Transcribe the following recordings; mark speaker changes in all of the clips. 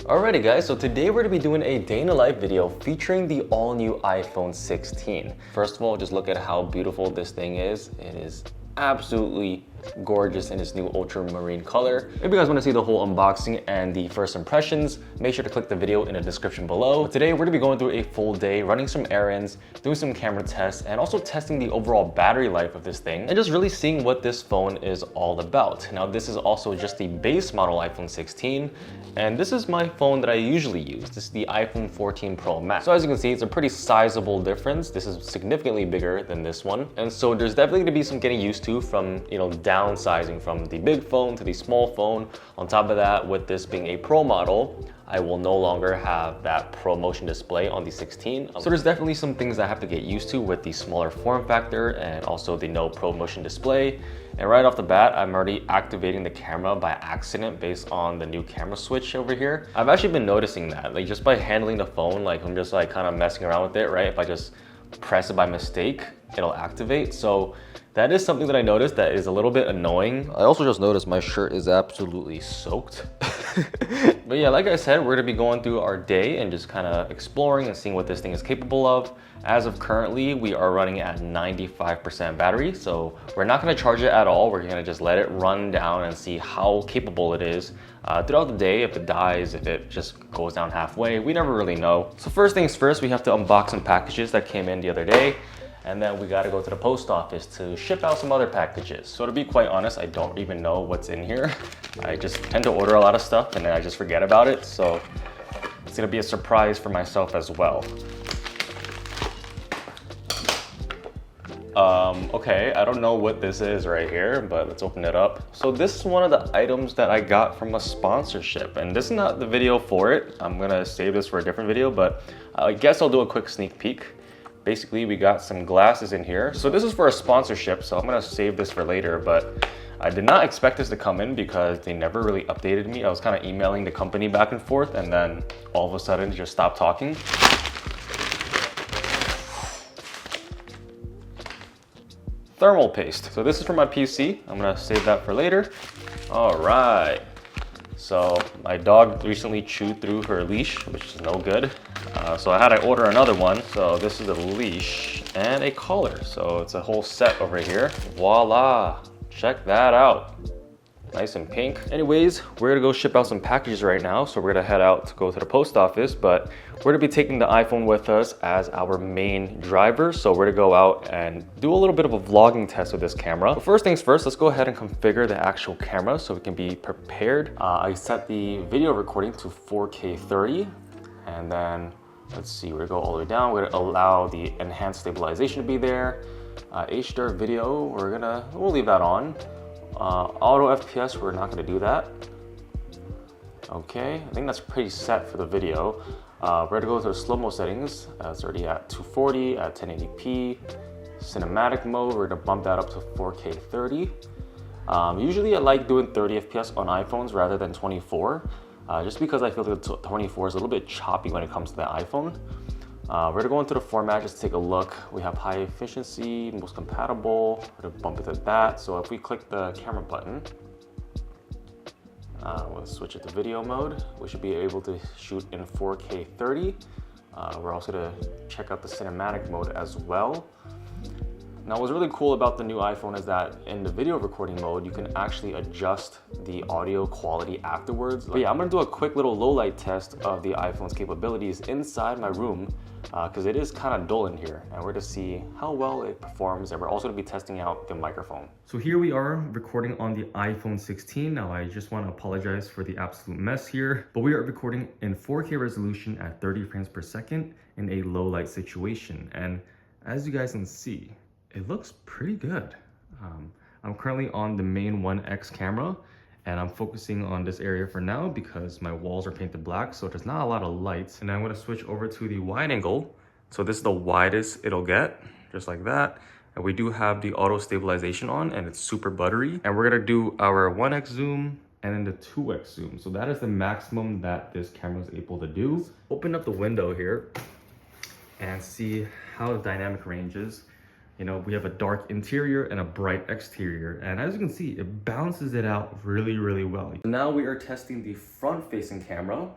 Speaker 1: Alrighty guys, so today we're going to be doing a day in the life video featuring the all new iPhone 16. First of all, just look at how beautiful this thing is. It is absolutely gorgeous in its new ultramarine color. If you guys want to see the whole unboxing and the first impressions, make sure to click the video in the description below. But today we're going to be going through a full day, running some errands, doing some camera tests, and also testing the overall battery life of this thing, and just really seeing what this phone is all about. Now this is also just the base model iPhone 16, and this is my phone that I usually use. This is the iPhone 14 Pro Max. So as you can see, it's a pretty sizable difference. This is significantly bigger than this one, and so there's definitely going to be some getting used to from, downsizing from the big phone to the small phone. On top of that, with this being a Pro model, I will no longer have that Pro Motion display on the 16. So there's definitely some things I have to get used to with the smaller form factor and also the no Pro Motion display. And right off the bat, I'm already activating the camera by accident based on the new camera switch over here. I've actually been noticing that, just by handling the phone, I'm just kind of messing around with it, right? If I just press it by mistake, it'll activate. So that is something that I noticed that is a little bit annoying. I also just noticed my shirt is absolutely soaked. But yeah, like I said, we're gonna be going through our day and just kind of exploring and seeing what this thing is capable of. As of currently, we are running at 95% battery, so we're not gonna charge it at all. We're gonna just let it run down and see how capable it is throughout the day. If it dies, if it just goes down halfway, we never really know. So first things first, we have to unbox some packages that came in the other day. And then we gotta go to the post office to ship out some other packages. So to be quite honest, I don't even know what's in here. I just tend to order a lot of stuff and then I just forget about it. So it's gonna be a surprise for myself as well. Okay, I don't know what this is right here, but let's open it up. So this is one of the items that I got from a sponsorship, and this is not the video for it. I'm gonna save this for a different video, but I guess I'll do a quick sneak peek. Basically, we got some glasses in here. So this is for a sponsorship, so I'm gonna save this for later, but I did not expect this to come in because they never really updated me. I was kind of emailing the company back and forth, and then all of a sudden just stopped talking. Thermal paste. So this is for my PC. I'm gonna save that for later. All right. So my dog recently chewed through her leash, which is no good. So I had to order another one. So this is a leash and a collar. So it's a whole set over here. Voila, check that out. Nice and pink. Anyways, we're gonna go ship out some packages right now. So we're gonna head out to go to the post office, but we're gonna be taking the iPhone with us as our main driver. So we're gonna go out and do a little bit of a vlogging test with this camera. But first things first, let's go ahead and configure the actual camera so we can be prepared. I set the video recording to 4K 30, and then let's see, we're gonna go all the way down. We're gonna allow the enhanced stabilization to be there. HDR video, we'll leave that on. Auto FPS, we're not going to do that. Okay, I think that's pretty set for the video. We're going to go to the slow-mo settings. It's already at 240 at 1080p. Cinematic mode, we're going to bump that up to 4K 30. Usually I like doing 30 FPS on iPhones rather than 24, just because I feel that 24 is a little bit choppy when it comes to the iPhone. We're gonna go into the format, just take a look. We have high efficiency, most compatible. We're gonna bump it to that. So if we click the camera button, we'll switch it to video mode. We should be able to shoot in 4K 30. We're also gonna check out the cinematic mode as well. Now, what's really cool about the new iPhone is that in the video recording mode, you can actually adjust the audio quality afterwards. But yeah, I'm gonna do a quick little low light test of the iPhone's capabilities inside my room because it is kind of dull in here, and we're to see how well it performs, and we're also gonna be testing out the microphone. So here we are recording on the iPhone 16. Now I just want to apologize for the absolute mess here, but we are recording in 4K resolution at 30 frames per second in a low light situation, and as you guys can see, it looks pretty good. I'm currently on the main 1X camera, and I'm focusing on this area for now because my walls are painted black, so there's not a lot of lights. And I'm gonna switch over to the wide angle. So this is the widest it'll get, just like that. And we do have the auto stabilization on, and it's super buttery. And we're gonna do our 1X zoom and then the 2X zoom. So that is the maximum that this camera is able to do. Open up the window here and see how the dynamic range is. You know, we have a dark interior and a bright exterior. And as you can see, it balances it out really, really well. Now we are testing the front-facing camera.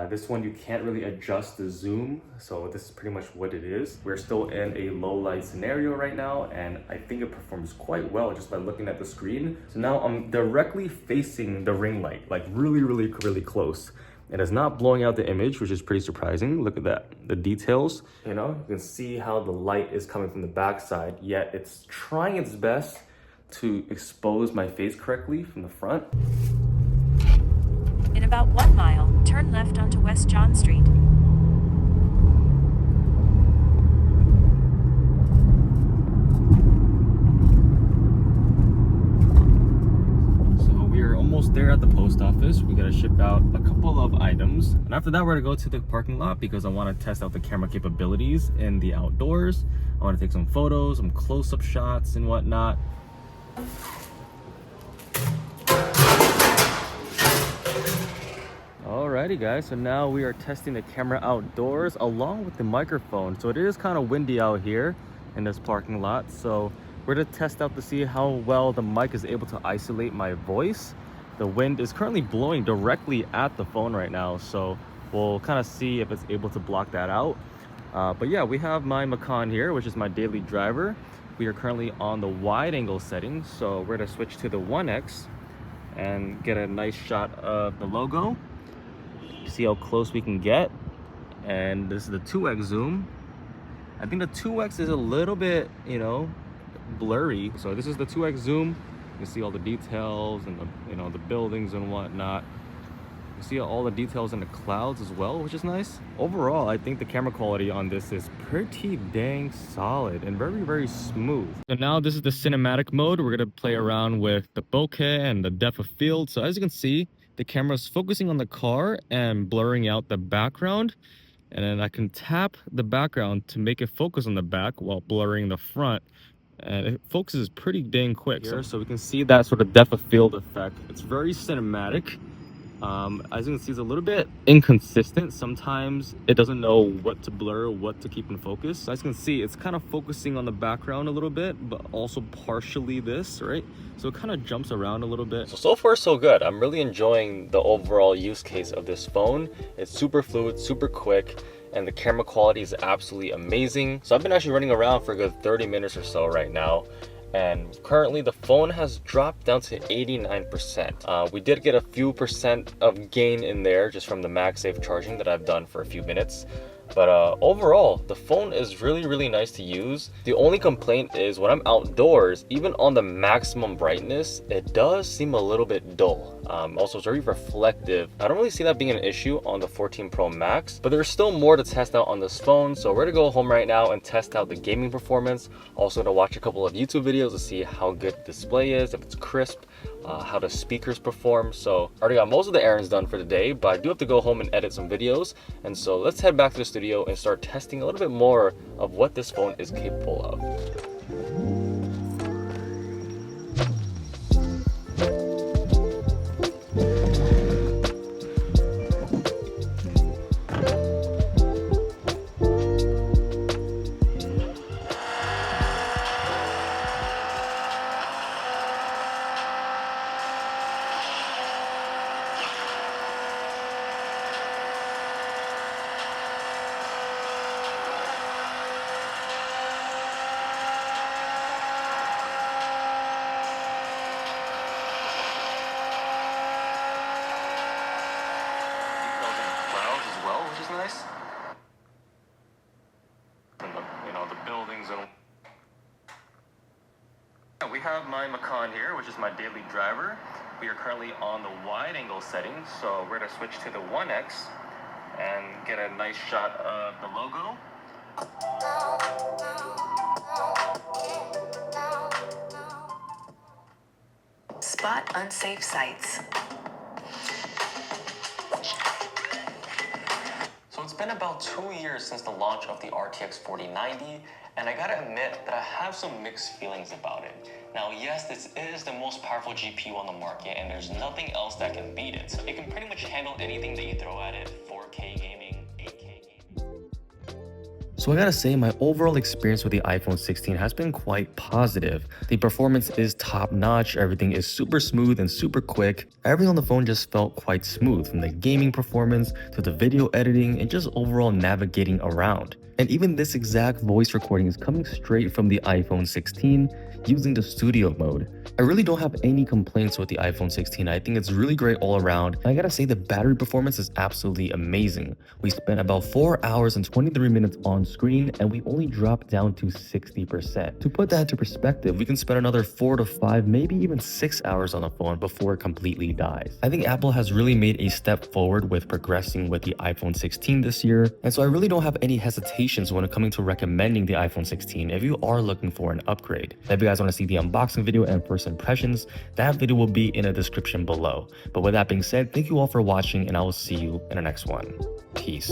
Speaker 1: This one, you can't really adjust the zoom. So this is pretty much what it is. We're still in a low light scenario right now, and I think it performs quite well just by looking at the screen. So now I'm directly facing the ring light, like really, really, really close. It is not blowing out the image, which is pretty surprising. Look at that, the details. You know, you can see how the light is coming from the backside, yet it's trying its best to expose my face correctly from the front.
Speaker 2: In about 1 mile, turn left onto West John Street.
Speaker 1: There at the post office, we gotta ship out a couple of items, and after that we're gonna go to the parking lot because I want to test out the camera capabilities in the outdoors. I want to take some photos, some close-up shots and whatnot. Alrighty guys, so now we are testing the camera outdoors along with the microphone. So it is kind of windy out here in this parking lot, so we're gonna test out to see how well the mic is able to isolate my voice. The wind is currently blowing directly at the phone right now, so we'll kind of see if it's able to block that out. But yeah, we have my Macan here, which is my daily driver. We are currently on the wide angle setting, so we're gonna switch to the 1x and get a nice shot of the logo. See how close we can get. And this is the 2x zoom. I think the 2x is a little bit, you know, blurry. So this is the 2x zoom. You see all the details and the, you know, the buildings and whatnot. You see all the details in the clouds as well, which is nice. Overall, I think the camera quality on this is pretty dang solid and very, very smooth. So now this is the cinematic mode. We're gonna play around with the bokeh and the depth of field. So as you can see, the camera's focusing on the car and blurring out the background. And then I can tap the background to make it focus on the back while blurring the front. And it focuses pretty dang quick here, so we can see that sort of depth of field effect. It's very cinematic. As you can see, it's a little bit inconsistent. Sometimes it doesn't know what to blur, what to keep in focus. So as you can see, it's kind of focusing on the background a little bit, but also partially this, right? So it kind of jumps around a little bit. So far so good. I'm really enjoying the overall use case of this phone. It's super fluid, super quick, and the camera quality is absolutely amazing. So I've been actually running around for a good 30 minutes or so right now, and currently the phone has dropped down to 89%. We did get a few percent of gain in there just from the MagSafe charging that I've done for a few minutes. But overall, the phone is really, really nice to use. The only complaint is when I'm outdoors, even on the maximum brightness, it does seem a little bit dull. Also, it's very reflective. I don't really see that being an issue on the 14 Pro Max, but there's still more to test out on this phone. So we're gonna go home right now and test out the gaming performance. Also gonna watch a couple of YouTube videos to see how good the display is, if it's crisp, how the speakers perform. So I already got most of the errands done for the day, but I do have to go home and edit some videos. And so let's head back to the studio and start testing a little bit more of what this phone is capable of. Nice. And the buildings and we have my Macan here, which is my daily driver. We are currently on the wide angle setting, so we're gonna switch to the 1x and get a nice shot of the logo.
Speaker 2: Spot unsafe sites.
Speaker 1: So it's been about 2 years since the launch of the RTX 4090, and I gotta admit that I have some mixed feelings about it. Now, yes, this is the most powerful GPU on the market, and there's nothing else that can beat it. So it can pretty much handle anything that you throw at it, 4K gaming, 8K gaming. So I gotta say, my overall experience with the iPhone 16 has been quite positive. The performance is top notch, everything is super smooth and super quick. Everything on the phone just felt quite smooth, from the gaming performance to the video editing and just overall navigating around. And even this exact voice recording is coming straight from the iPhone 16 using the studio mode. I really don't have any complaints with the iPhone 16. I think it's really great all around. And I gotta say the battery performance is absolutely amazing. We spent about 4 hours and 23 minutes on screen and we only dropped down to 60%. To put that into perspective, we can spend another 4 to 5, maybe even 6 hours on the phone before it completely dies. I think Apple has really made a step forward with progressing with the iPhone 16 this year. And so I really don't have any hesitations when it comes to recommending the iPhone 16 if you are looking for an upgrade. If you guys want to see the unboxing video and first impressions, that video will be in the description below. But with that being said, thank you all for watching and I will see you in the next one. Peace.